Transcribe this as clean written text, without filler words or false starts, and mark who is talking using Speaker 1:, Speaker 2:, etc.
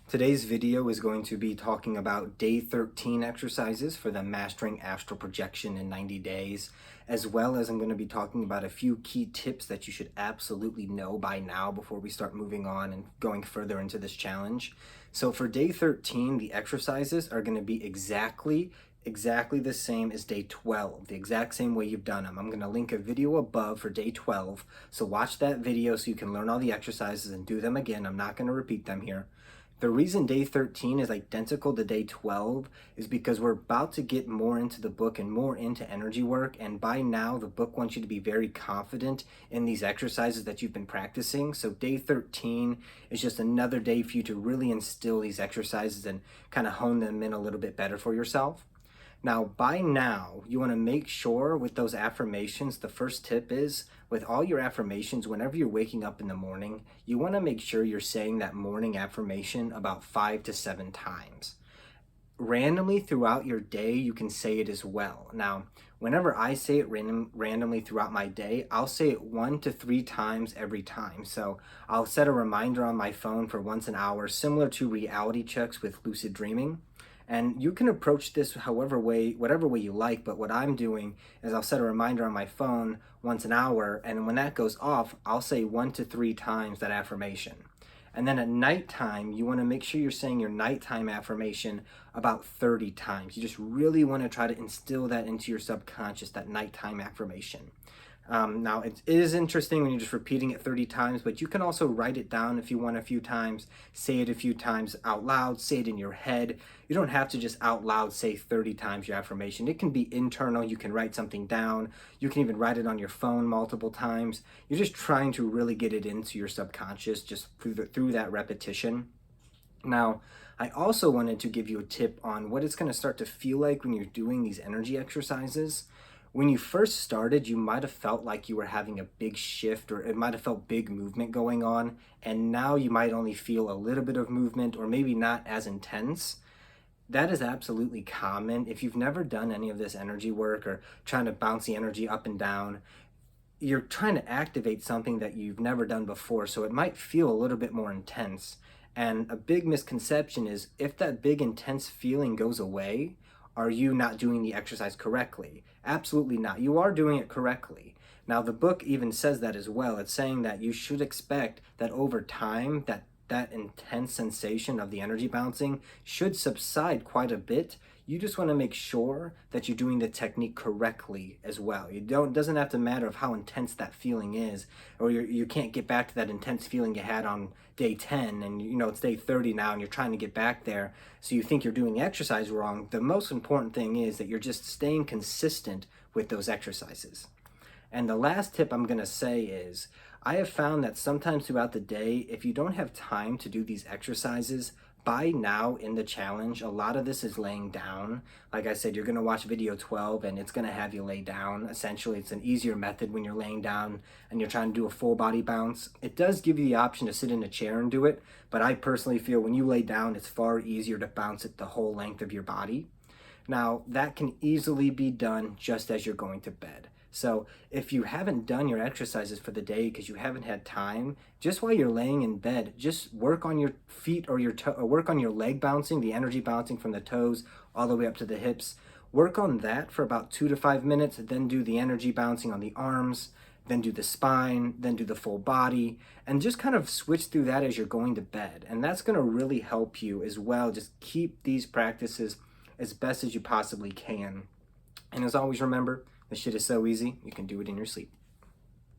Speaker 1: Today's video is going to be talking about day 13 exercises for the Mastering Astral Projection in 90 days, as well as I'm going to be talking about a few key tips that you should absolutely know by now before we start moving on and going further into this challenge. So for day 13, the exercises are going to be exactly the same as day 12, the exact same way you've done them. I'm going to link a video above for day 12, so watch that video so you can learn all the exercises and do them again. I'm not going to repeat them here. The reason day 13 is identical to day 12 is because we're about to get more into the book and more into energy work, and by now the book wants you to be very confident in these exercises that you've been practicing. So day 13 is just another day for you to really instill these exercises and kind of hone them in a little bit better for yourself. Now, by now, you want to make sure with those affirmations, the first tip is with all your affirmations, whenever you're waking up in the morning, you want to make sure you're saying that morning affirmation about 5 to 7 times. Randomly throughout your day, you can say it as well. Now, whenever I say it randomly throughout my day, I'll say it 1 to 3 times every time. So I'll set a reminder on my phone for once an hour, similar to reality checks with lucid dreaming. And you can approach this whatever way you like, but what I'm doing is I'll set a reminder on my phone once an hour, and when that goes off, I'll say 1 to 3 times that affirmation. And then at nighttime, you want to make sure you're saying your nighttime affirmation about 30 times. You just really want to try to instill that into your subconscious, that nighttime affirmation. Now, it is interesting when you're just repeating it 30 times, but you can also write it down if you want a few times, say it a few times out loud, say it in your head. You don't have to just out loud say 30 times your affirmation. It can be internal. You can write something down. You can even write it on your phone multiple times. You're just trying to really get it into your subconscious just through that repetition. Now, I also wanted to give you a tip on what it's going to start to feel like when you're doing these energy exercises. When you first started, you might have felt like you were having a big shift, or it might have felt big movement going on, and now you might only feel a little bit of movement or maybe not as intense. That is absolutely common. If you've never done any of this energy work or trying to bounce the energy up and down, you're trying to activate something that you've never done before, so it might feel a little bit more intense. And a big misconception is if that big intense feeling goes away, are you not doing the exercise correctly? Absolutely not. You are doing it correctly. Now, the book even says that as well. It's saying that you should expect that over time, that intense sensation of the energy bouncing should subside quite a bit. You just want to make sure that you're doing the technique correctly as well. It doesn't have to matter of how intense that feeling is, or you can't get back to that intense feeling you had on day 10, and it's day 30 now and you're trying to get back there, so you think you're doing the exercise wrong. The most important thing is that you're just staying consistent with those exercises. And the last tip I'm going to say is, I have found that sometimes throughout the day, if you don't have time to do these exercises, by now in the challenge, a lot of this is laying down. Like I said, you're going to watch video 12 and it's going to have you lay down. Essentially, it's an easier method when you're laying down and you're trying to do a full body bounce. It does give you the option to sit in a chair and do it, but I personally feel when you lay down, it's far easier to bounce it the whole length of your body. Now, that can easily be done just as you're going to bed. So if you haven't done your exercises for the day because you haven't had time, just while you're laying in bed, just work on your feet or work on your leg bouncing, the energy bouncing from the toes all the way up to the hips. Work on that for about 2 to 5 minutes, then do the energy bouncing on the arms, then do the spine, then do the full body, and just kind of switch through that as you're going to bed. And that's going to really help you as well. Just keep these practices as best as you possibly can. And as always, remember, this shit is so easy, you can do it in your sleep.